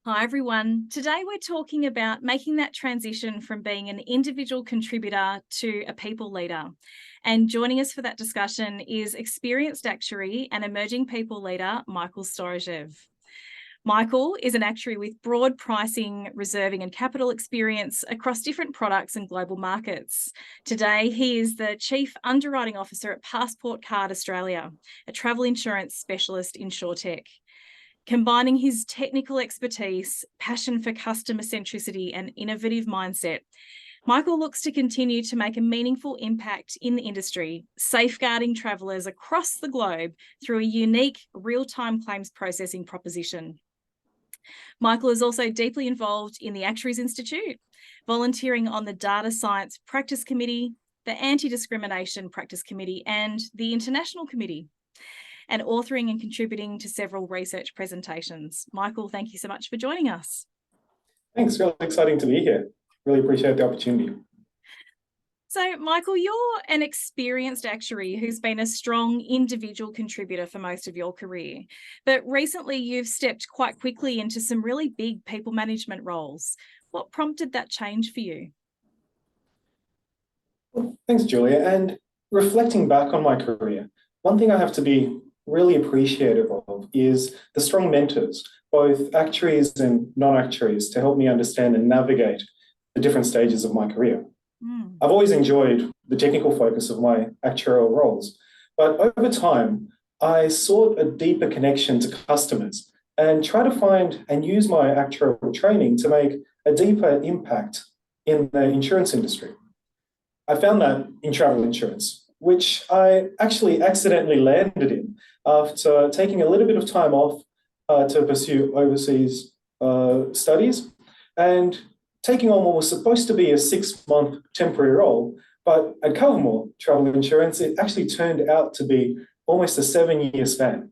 Hi, everyone. Today we're talking about making that transition from being an individual contributor to a people leader. And joining us for that discussion is experienced actuary and emerging people leader, Michael Storozhev. Michael is an actuary with broad pricing, reserving and capital experience across different products and global markets. Today, he is the Chief Underwriting Officer at Passport Card Australia, a travel insurance specialist in SureTech. Combining his technical expertise, passion for customer-centricity and innovative mindset, Michael looks to continue to make a meaningful impact in the industry, safeguarding travellers across the globe through a unique real-time claims processing proposition. Michael is also deeply involved in the Actuaries Institute, volunteering on the Data Science Practice Committee, the Anti-Discrimination Practice Committee, and the International Committee, and authoring and contributing to several research presentations. Michael, thank you so much for joining us. Thanks, really exciting to be here. Really appreciate the opportunity. So, Michael, you're an experienced actuary who's been a strong individual contributor for most of your career, but recently you've stepped quite quickly into some really big people management roles. What prompted that change for you? Well, thanks, Julia. And reflecting back on my career, one thing I have to be really appreciative of is the strong mentors, both actuaries and non-actuaries, to help me understand and navigate the different stages of my career. I've always enjoyed the technical focus of my actuarial roles, but over time, I sought a deeper connection to customers and try to find and use my actuarial training to make a deeper impact in the insurance industry. I found that in travel insurance, which I actually accidentally landed in after taking a little bit of time off to pursue overseas studies and taking on what was supposed to be a 6-month temporary role. But at Covermore Travel Insurance, it actually turned out to be almost a 7-year span.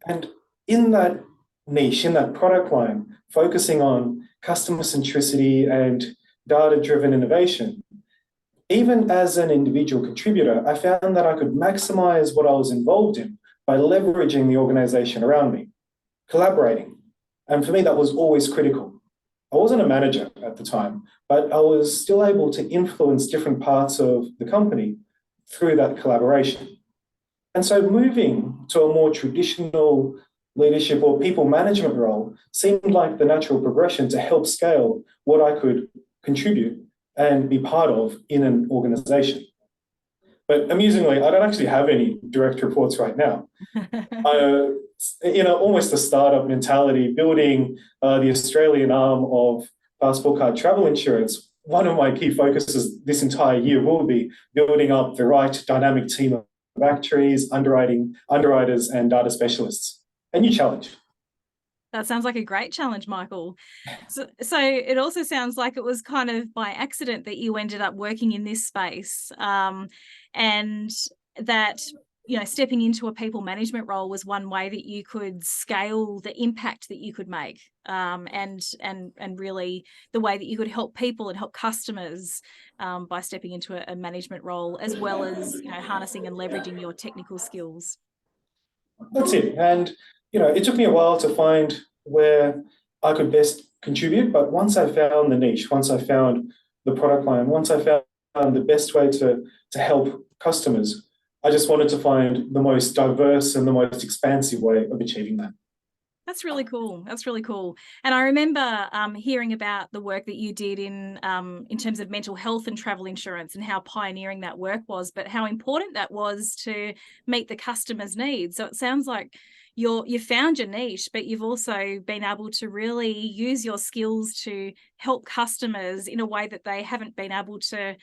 And in that niche, in that product line, focusing on customer centricity and data-driven innovation, even as an individual contributor, I found that I could maximize what I was involved in by leveraging the organization around me, collaborating. And for me, that was always critical. I wasn't a manager at the time, but I was still able to influence different parts of the company through that collaboration. And so moving to a more traditional leadership or people management role seemed like the natural progression to help scale what I could contribute and be part of in an organization. But amusingly, I don't actually have any direct reports right now. Almost a startup mentality, building the Australian arm of Passport Card Travel Insurance. One of my key focuses this entire year will be building up the right dynamic team of actuaries, underwriters, and data specialists. A new challenge. That sounds like a great challenge, Michael. So it also sounds like it was kind of by accident that you ended up working in this space, and that, stepping into a people management role was one way that you could scale the impact that you could make, and really the way that you could help people and help customers by stepping into a management role, as well as harnessing and leveraging your technical skills. That's it. And it took me a while to find where I could best contribute, but once I found the niche, once I found the product line, once I found the best way to help customers, I just wanted to find the most diverse and the most expansive way of achieving that. That's really cool. That's really cool. And I remember hearing about the work that you did in terms of mental health and travel insurance, and how pioneering that work was, but how important that was to meet the customer's needs. So it sounds like you found your niche, but you've also been able to really use your skills to help customers in a way that they haven't been able to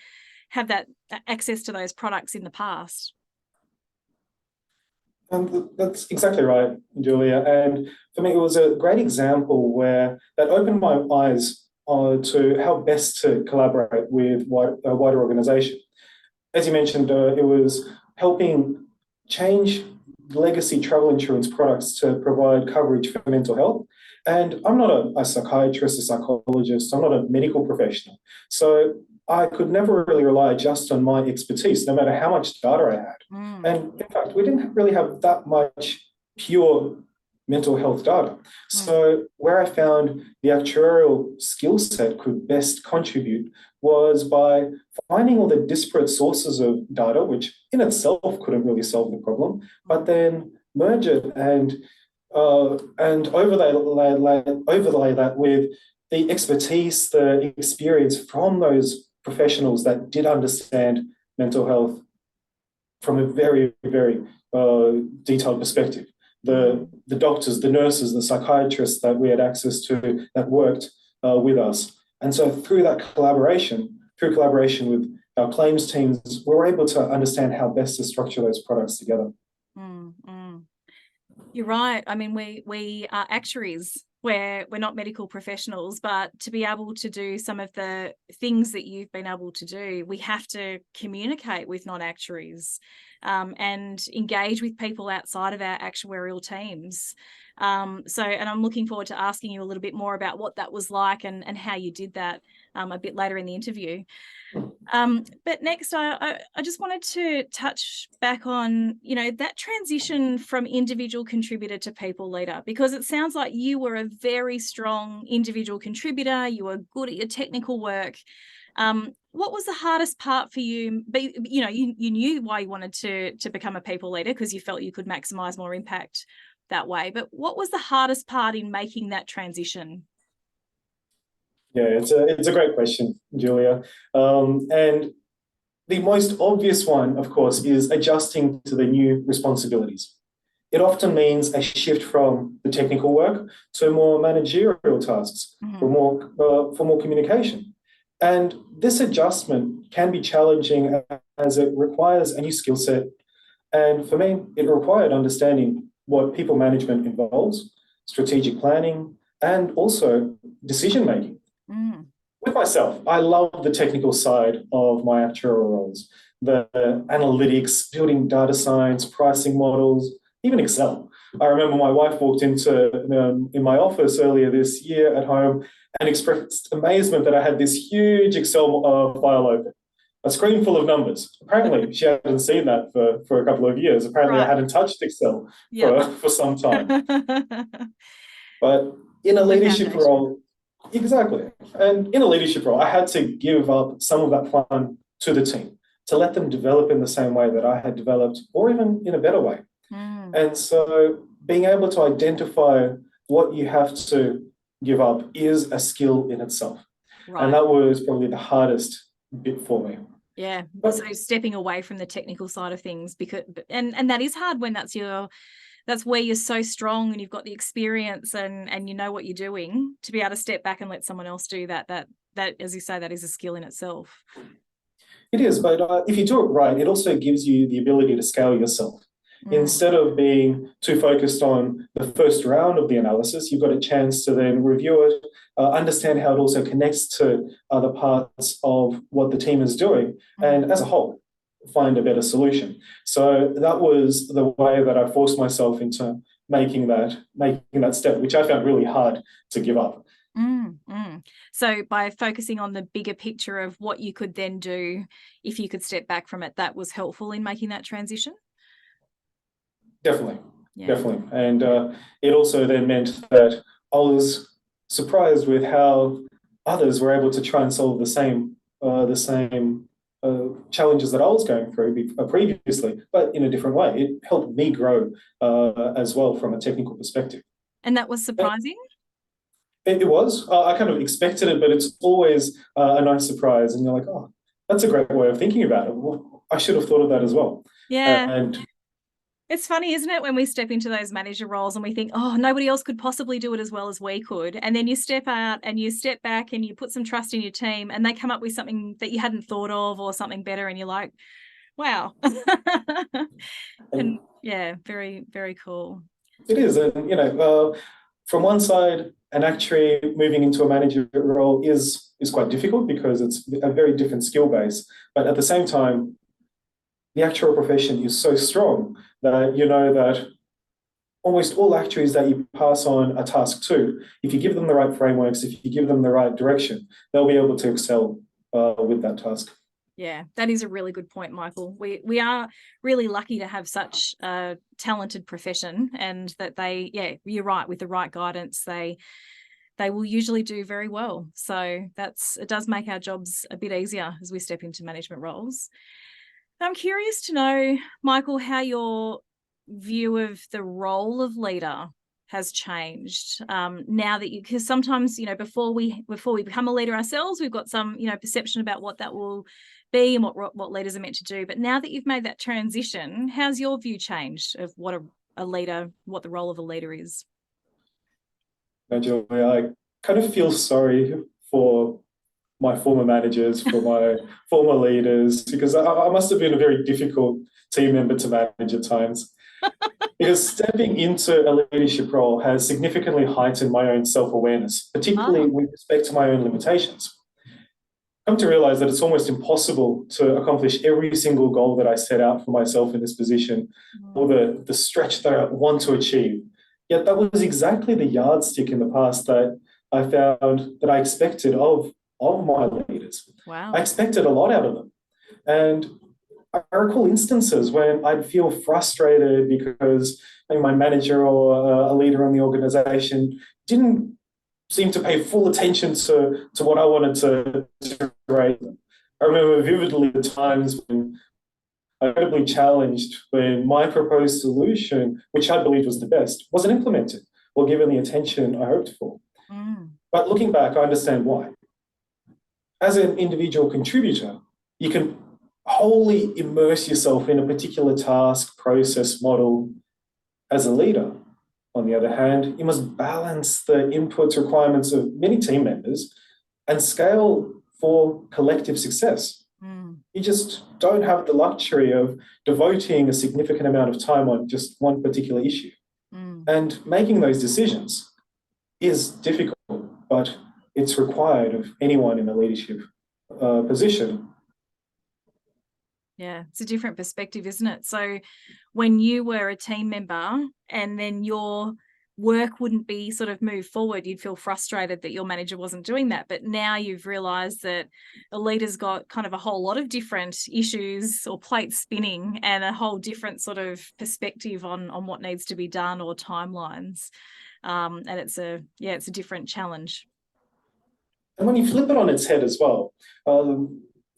have that access to those products in the past. That's exactly right, Julia. And for me, it was a great example where that opened my eyes to how best to collaborate with a wider organization. As you mentioned, it was helping change legacy travel insurance products to provide coverage for mental health. And I'm not a psychiatrist, a psychologist, I'm not a medical professional. So I could never really rely just on my expertise, no matter how much data I had. And in fact, we didn't really have that much pure mental health data. So where I found the actuarial skill set could best contribute was by finding all the disparate sources of data, which in itself couldn't really solve the problem, but then merge it and overlay that with the expertise, the experience from those professionals that did understand mental health from a very, very detailed perspective. The doctors, the nurses, the psychiatrists that we had access to that worked with us. And so through collaboration with our claims teams, we were able to understand how best to structure those products together. You're right. I mean, we are actuaries. We're not medical professionals, but to be able to do some of the things that you've been able to do, we have to communicate with non-actuaries and engage with people outside of our actuarial teams. And I'm looking forward to asking you a little bit more about what that was like and how you did that a bit later in the interview. But next, I just wanted to touch back on, that transition from individual contributor to people leader, because it sounds like you were a very strong individual contributor. You were good at your technical work. What was the hardest part for you? You knew why you wanted to become a people leader because you felt you could maximize more impact that way. But what was the hardest part in making that transition? Yeah, it's a great question, Julia. And the most obvious one, of course, is adjusting to the new responsibilities. It often means a shift from the technical work to more managerial tasks, for more communication. And this adjustment can be challenging as it requires a new skill set. And for me, it required understanding what people management involves, strategic planning, and also decision making. With myself, I love the technical side of my actuarial roles, the analytics, building data science, pricing models, even Excel. I remember my wife walked in my office earlier this year at home and expressed amazement that I had this huge Excel file open, a screen full of numbers. Apparently, she hadn't seen that for a couple of years. Apparently, I hadn't touched Excel for some time. But in a leadership role, exactly. And in a leadership role, I had to give up some of that fun to the team to let them develop in the same way that I had developed, or even in a better way. And so being able to identify what you have to give up is a skill in itself. Right. And that was probably the hardest bit for me. Yeah. So stepping away from the technical side of things, because and that is hard when that's where you're so strong and you've got the experience and you know what you're doing, to be able to step back and let someone else do that, as you say, that is a skill in itself. It is, but if you do it right, it also gives you the ability to scale yourself. Instead of being too focused on the first round of the analysis, you've got a chance to then review it, understand how it also connects to other parts of what the team is doing, and as a whole, find a better solution. So that was the way that I forced myself into making that step, which I found really hard to give up. So by focusing on the bigger picture of what you could then do if you could step back from it, that was helpful in making that transition? Definitely. And it also then meant that I was surprised with how others were able to try and solve the same challenges that I was going through previously, but in a different way. It helped me grow as well from a technical perspective. And that was surprising? It was. I kind of expected it, but it's always a nice surprise. And you're like, oh, that's a great way of thinking about it. Well, I should have thought of that as well. Yeah. And it's funny, isn't it, when we step into those manager roles and we think, oh, nobody else could possibly do it as well as we could. And then you step out and you step back and you put some trust in your team and they come up with something that you hadn't thought of or something better. And you're like, wow. And yeah, very, very cool. It is. And, from one side, an actuary moving into a manager role is quite difficult because it's a very different skill base. But at the same time, the actuarial profession is so strong that you know that almost all actuaries that you pass on a task to, if you give them the right frameworks, if you give them the right direction, they'll be able to excel with that task. Yeah, that is a really good point, Michael. We are really lucky to have such a talented profession, and that you're right, with the right guidance, they will usually do very well. So it does make our jobs a bit easier as we step into management roles. I'm curious to know, Michael, how your view of the role of leader has changed now that because sometimes, before we become a leader ourselves, we've got some, perception about what that will be and what leaders are meant to do. But now that you've made that transition, how's your view changed of what a leader, what the role of a leader is? Julia, I kind of feel sorry for my former managers, for my former leaders, because I must have been a very difficult team member to manage at times. Because stepping into a leadership role has significantly heightened my own self-awareness, particularly with respect to my own limitations. I've come to realize that it's almost impossible to accomplish every single goal that I set out for myself in this position, or the stretch that I want to achieve. Yet that was exactly the yardstick in the past that I found that I expected of my leaders. Wow. I expected a lot out of them. And I recall instances when I'd feel frustrated because my manager or a leader in the organization didn't seem to pay full attention to what I wanted to raise them. I remember vividly the times when I was incredibly challenged when my proposed solution, which I believed was the best, wasn't implemented or given the attention I hoped for. But looking back, I understand why. As an individual contributor, you can wholly immerse yourself in a particular task, process, model. As a leader, on the other hand, you must balance the inputs requirements of many team members and scale for collective success. You just don't have the luxury of devoting a significant amount of time on just one particular issue. And making those decisions is difficult, but it's required of anyone in a leadership position. Yeah, it's a different perspective, isn't it? So when you were a team member and then your work wouldn't be sort of moved forward, you'd feel frustrated that your manager wasn't doing that. But now you've realized that a leader's got kind of a whole lot of different issues or plates spinning and a whole different sort of perspective on what needs to be done or timelines. And it's a different challenge. And when you flip it on its head as well,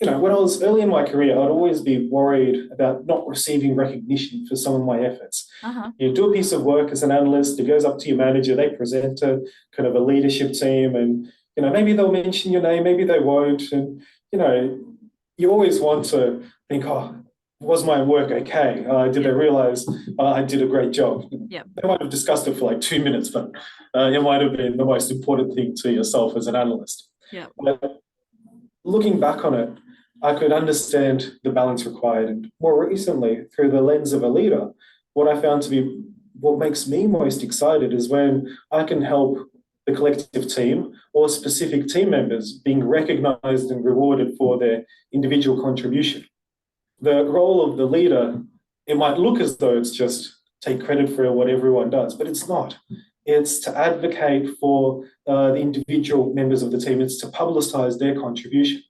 when I was early in my career, I'd always be worried about not receiving recognition for some of my efforts. You do a piece of work as an analyst, it goes up to your manager, they present to kind of a leadership team, and maybe they'll mention your name, maybe they won't, and you always want to think, was my work okay? Did they realize I did a great job? Yep. They might have discussed it for like 2 minutes, but it might have been the most important thing to yourself as an analyst. Yeah. But looking back on it, I could understand the balance required. And more recently, through the lens of a leader, what I found to be what makes me most excited is when I can help the collective team or specific team members being recognized and rewarded for their individual contribution. The role of the leader, it might look as though it's just take credit for what everyone does, but it's not. It's to advocate for the individual members of the team. It's to publicize their contribution.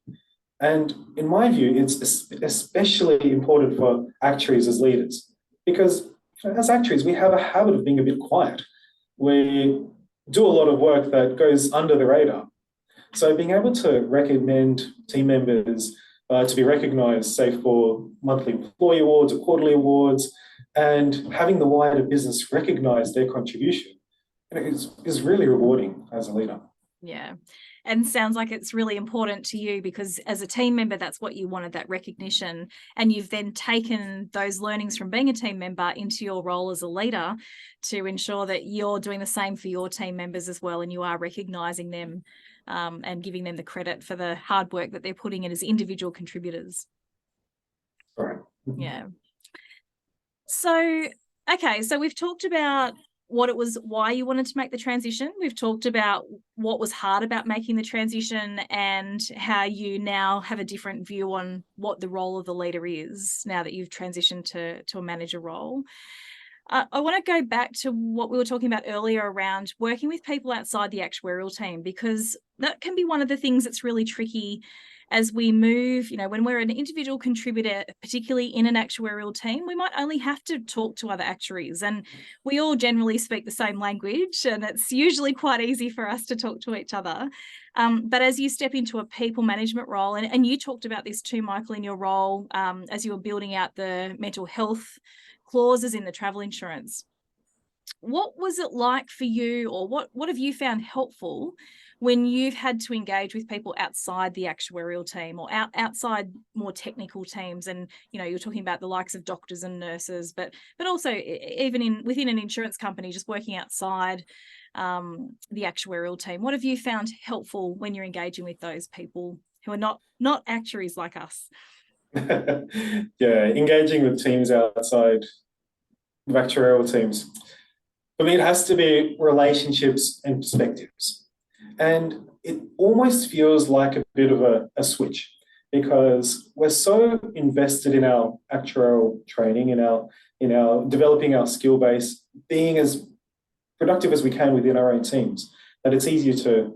And in my view, it's especially important for actuaries as leaders, because as actuaries, we have a habit of being a bit quiet. We do a lot of work that goes under the radar. So being able to recommend team members to be recognized, say, for monthly employee awards or quarterly awards, and having the wider business recognize their contribution is really rewarding as a leader. Yeah. And sounds like it's really important to you because as a team member, that's what you wanted, that recognition. And you've then taken those learnings from being a team member into your role as a leader to ensure that you're doing the same for your team members as well. And you are recognizing them and giving them the credit for the hard work that they're putting in as individual contributors. Right. Yeah. So, okay. So we've talked about what it was, why you wanted to make the transition. We've talked about what was hard about making the transition and how you now have a different view on what the role of the leader is now that you've transitioned to a manager role. I want to go back to what we were talking about earlier around working with people outside the actuarial team, because that can be one of the things that's really tricky as we move. When we're an individual contributor, particularly in an actuarial team, we might only have to talk to other actuaries, and we all generally speak the same language, and it's usually quite easy for us to talk to each other. But as you step into a people management role, and you talked about this too, Michael, in your role as you were building out the mental health clauses in the travel insurance, what was it like for you, or what have you found helpful when you've had to engage with people outside the actuarial team, or outside more technical teams? And you're talking about the likes of doctors and nurses, but also even within an insurance company, just working outside the actuarial team. What have you found helpful when you're engaging with those people who are not actuaries like us? Yeah, engaging with teams outside of actuarial teams. For me, it has to be relationships and perspectives. And it almost feels like a bit of a switch, because we're so invested in our actuarial training, in our developing our skill base, being as productive as we can within our own teams, that it's easier to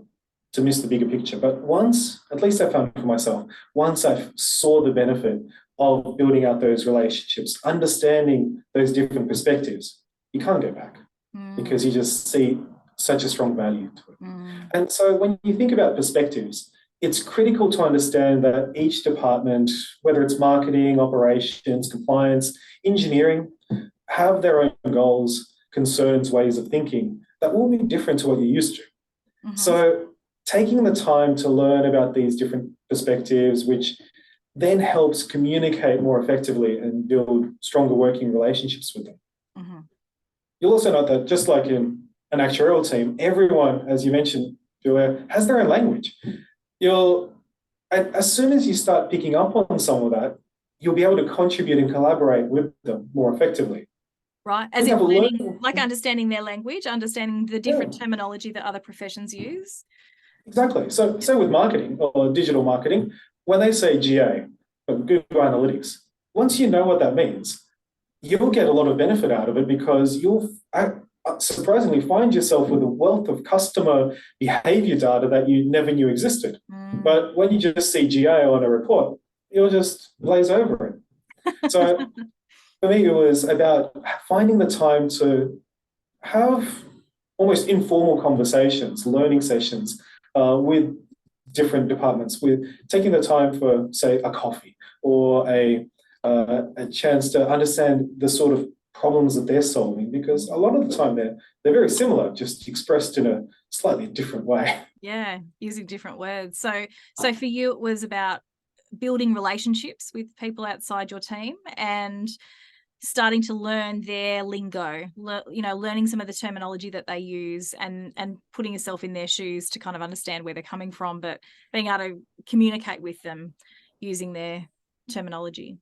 miss the bigger picture. But once, at least I found for myself, once I saw the benefit of building out those relationships, understanding those different perspectives, you can't go back, because you just see such a strong value to it. And so when you think about perspectives, it's critical to understand that each department, whether it's marketing, operations, compliance, engineering, have their own goals, concerns, ways of thinking that will be different to what you're used to. So taking the time to learn about these different perspectives, which then helps communicate more effectively and build stronger working relationships with them. You'll also note that just like in an actuarial team, everyone, as you mentioned, Julia, has their own language. As soon as you start picking up on some of that, you'll be able to contribute and collaborate with them more effectively. Right, as in learning, like understanding their language, understanding the different terminology that other professions use. Exactly. So with marketing or digital marketing, when they say GA, Google Analytics, once you know what that means, you'll get a lot of benefit out of it, because you'll surprisingly find yourself with a wealth of customer behavior data that you never knew existed. But when you just see GA on a report, you'll just glaze over it. So for me, it was about finding the time to have almost informal conversations, learning sessions with different departments, with taking the time for, say, a coffee or a chance to understand the sort of problems that they're solving, because a lot of the time they're very similar, just expressed in a slightly different way. Yeah, using different words. So for you, it was about building relationships with people outside your team and starting to learn their lingo, learning some of the terminology that they use, and putting yourself in their shoes to kind of understand where they're coming from, but being able to communicate with them using their terminology.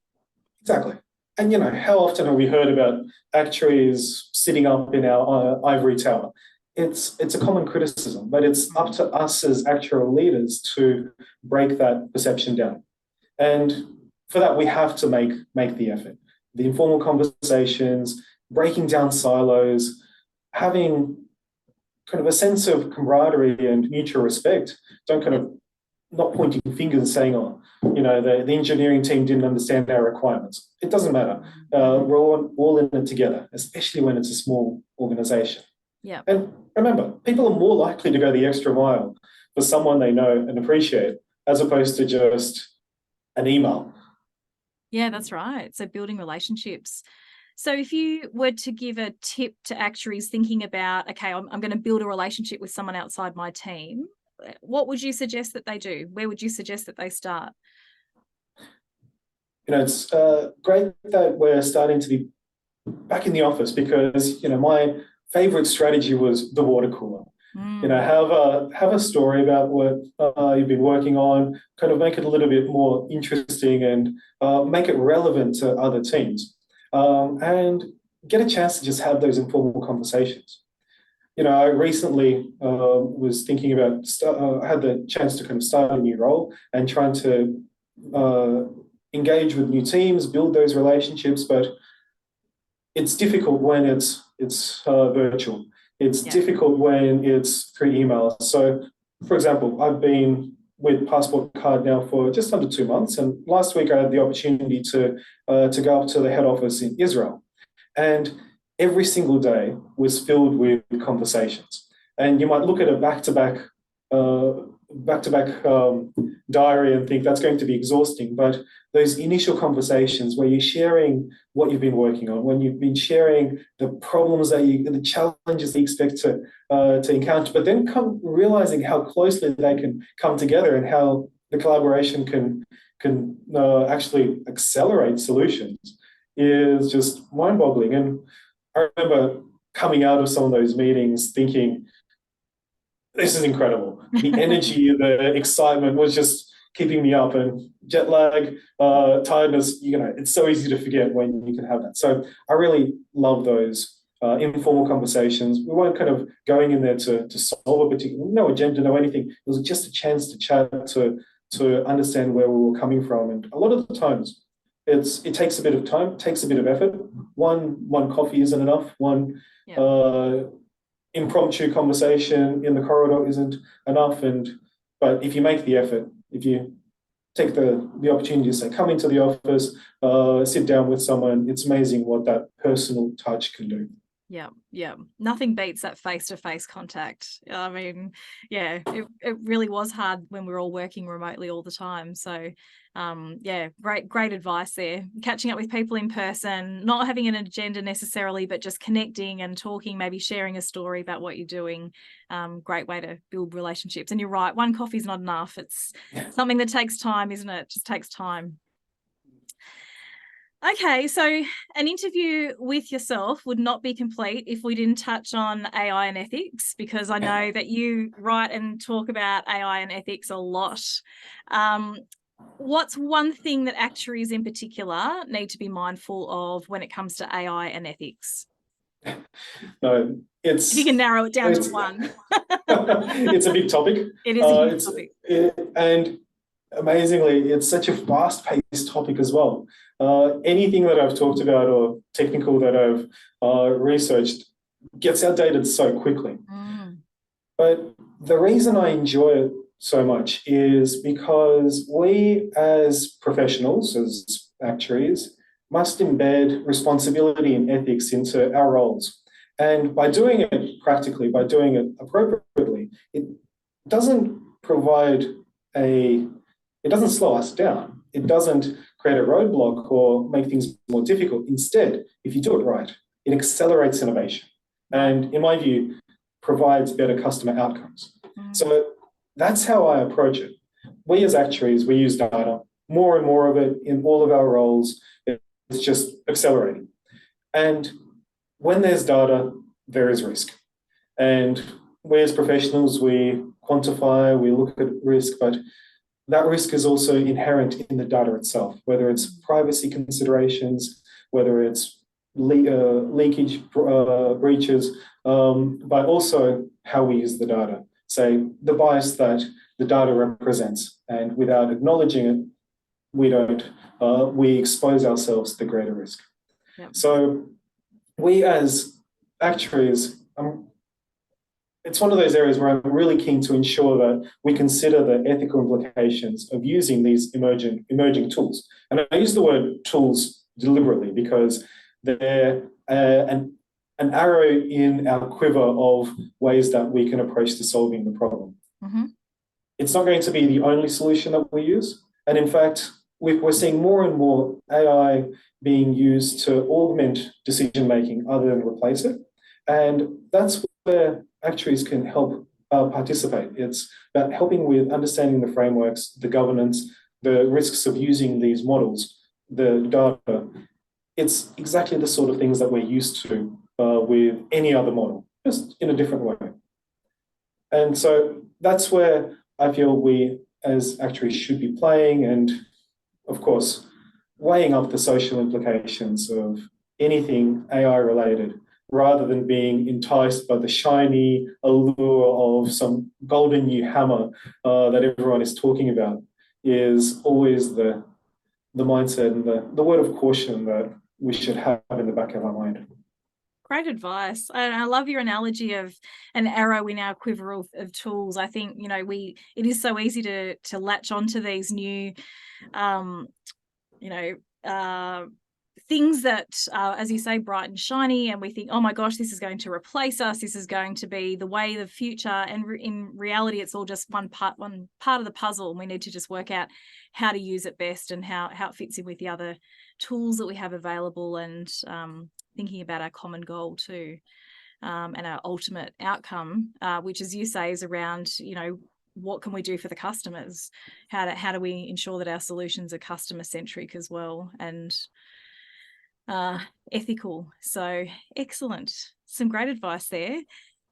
Exactly. And how often have we heard about actuaries sitting up in our ivory tower? It's a common criticism, but it's up to us as actuarial leaders to break that perception down. And for that, we have to make the effort. The informal conversations, breaking down silos, having kind of a sense of camaraderie and mutual respect. Don't kind of not pointing fingers and saying, the engineering team didn't understand our requirements. It doesn't matter. We're all in it together, especially when it's a small organization. Yeah. And remember, people are more likely to go the extra mile for someone they know and appreciate, as opposed to just an email. Yeah, that's right. So building relationships. So if you were to give a tip to actuaries thinking about, okay, I'm going to build a relationship with someone outside my team, what would you suggest that they do? Where would you suggest that they start? It's great that we're starting to be back in the office, because, my favorite strategy was the water cooler. Have a story about what you've been working on, kind of make it a little bit more interesting and make it relevant to other teams, and get a chance to just have those informal conversations. I recently was thinking about, had the chance to kind of start a new role and trying to engage with new teams, build those relationships, but it's difficult when it's virtual. It's difficult when it's through email. So, for example, I've been with Passport Card now for just under 2 months, and last week I had the opportunity to go up to the head office in Israel, and every single day was filled with conversations. And you might look at a back-to-back diary and think that's going to be exhausting, but those initial conversations where you're sharing what you've been working on, when you've been sharing the problems the challenges that you expect to encounter, but then realizing how closely they can come together and how the collaboration can actually accelerate solutions is just mind-boggling. And I remember coming out of some of those meetings thinking, this is incredible. The energy, the excitement was just keeping me up, and jet lag, tiredness, it's so easy to forget when you can have that. So I really love those informal conversations. We weren't kind of going in there to solve a particular, no agenda, no anything. It was just a chance to chat, to understand where we were coming from. And a lot of the times, it takes a bit of time, takes a bit of effort. One coffee isn't enough. One impromptu conversation in the corridor isn't enough. But if you make the effort, if you take the opportunity to say, come into the office, sit down with someone, it's amazing what that personal touch can do. Yeah. Nothing beats that face-to-face contact. I mean, it really was hard when we were all working remotely all the time. So, great advice there. Catching up with people in person, not having an agenda necessarily, but just connecting and talking, maybe sharing a story about what you're doing. Great way to build relationships. And you're right, one coffee's not enough. It's something that takes time, isn't it? It just takes time. Okay, so an interview with yourself would not be complete if we didn't touch on AI and ethics, because I know that you write and talk about AI and ethics a lot. What's one thing that actuaries in particular need to be mindful of when it comes to AI and ethics? No, if you can narrow it down to one. It's a big topic. It is a huge topic. And amazingly, it's such a fast-paced topic as well. Anything that I've talked about or technical that I've researched gets outdated so quickly. But the reason I enjoy it so much is because we as professionals, as actuaries, must embed responsibility and ethics into our roles. And by doing it practically, by doing it appropriately, it doesn't it doesn't slow us down. It doesn't create a roadblock or make things more difficult. Instead, if you do it right, it accelerates innovation. And in my view, provides better customer outcomes. So that's how I approach it. We as actuaries, we use data, more and more of it in all of our roles. It's just accelerating. And when there's data, there is risk. And we as professionals, we quantify, we look at risk, but that risk is also inherent in the data itself, whether it's privacy considerations, whether it's leakage, breaches, but also how we use the data. Say, the bias that the data represents, and without acknowledging it, we expose ourselves to greater risk. So we as actuaries, it's one of those areas where I'm really keen to ensure that we consider the ethical implications of using these emerging tools. And I use the word tools deliberately because they're an arrow in our quiver of ways that we can approach to solving the problem. It's not going to be the only solution that we use. And in fact, we're seeing more and more AI being used to augment decision-making other than replace it. And that's where actuaries can help participate. It's about helping with understanding the frameworks, the governance, the risks of using these models, the data. It's exactly the sort of things that we're used to with any other model, just in a different way. And so that's where I feel we as actuaries should be playing, and of course, weighing up the social implications of anything AI related, rather than being enticed by the shiny allure of some golden new hammer that everyone is talking about, is always the mindset and the word of caution that we should have in the back of our mind. Great advice. And I love your analogy of an arrow in our quiver of tools. I think, it is so easy to latch onto these new, things that, as you say, bright and shiny, and we think, oh my gosh, this is going to replace us. This is going to be the way of the future. And in reality, it's all just one part of the puzzle. And we need to just work out how to use it best and how it fits in with the other tools that we have available, and thinking about our common goal too, and our ultimate outcome, which, as you say, is around, what can we do for the customers? How do we ensure that our solutions are customer centric as well, and ethical? So excellent. Some great advice there.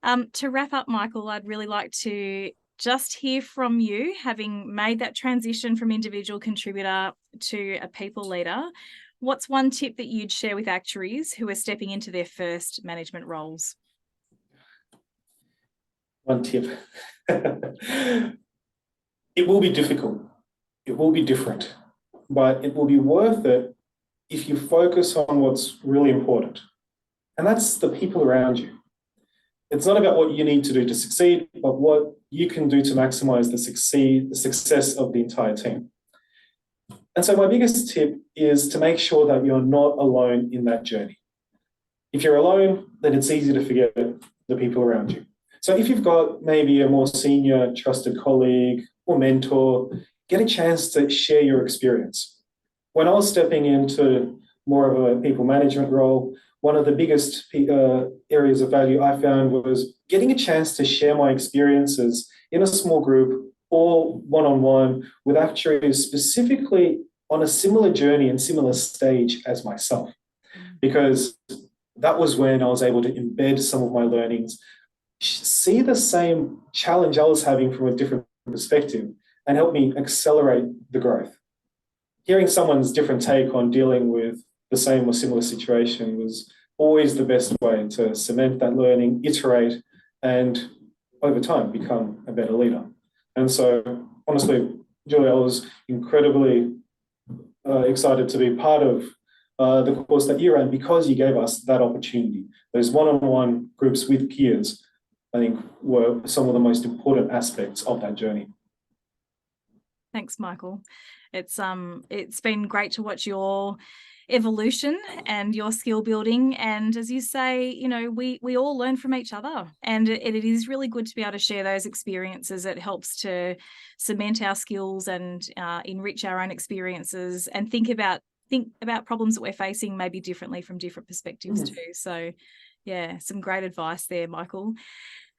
To wrap up, Michael, I'd really like to just hear from you, having made that transition from individual contributor to a people leader. What's one tip that you'd share with actuaries who are stepping into their first management roles? One tip. It will be difficult. It will be different, but it will be worth it if you focus on what's really important. And that's the people around you. It's not about what you need to do to succeed, but what you can do to maximize the success of the entire team. And so my biggest tip is to make sure that you're not alone in that journey. If you're alone, then it's easy to forget the people around you. So if you've got maybe a more senior trusted colleague or mentor, get a chance to share your experience. When I was stepping into more of a people management role, one of the biggest areas of value I found was getting a chance to share my experiences in a small group or one-on-one with actuaries specifically on a similar journey and similar stage as myself, because that was when I was able to embed some of my learnings, see the same challenge I was having from a different perspective, and help me accelerate the growth. Hearing someone's different take on dealing with the same or similar situation was always the best way to cement that learning, iterate, and over time become a better leader. And so, honestly, Julia, I was incredibly excited to be part of the course that you ran, because you gave us that opportunity. Those one-on-one groups with peers, I think, were some of the most important aspects of that journey. Thanks, Michael. It's been great to watch your evolution and your skill building, and as you say, we all learn from each other, and it is really good to be able to share those experiences. It helps to cement our skills and enrich our own experiences, and think about problems that we're facing maybe differently from different perspectives too. So yeah, some great advice there, Michael.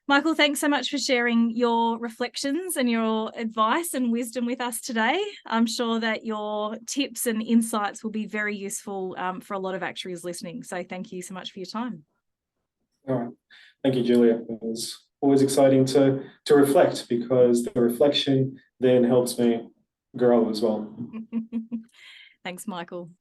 Michael, thanks so much for sharing your reflections and your advice and wisdom with us today. I'm sure that your tips and insights will be very useful for a lot of actuaries listening. So thank you so much for your time. All right. Thank you, Julia. It was always exciting to reflect, because the reflection then helps me grow as well. Thanks, Michael.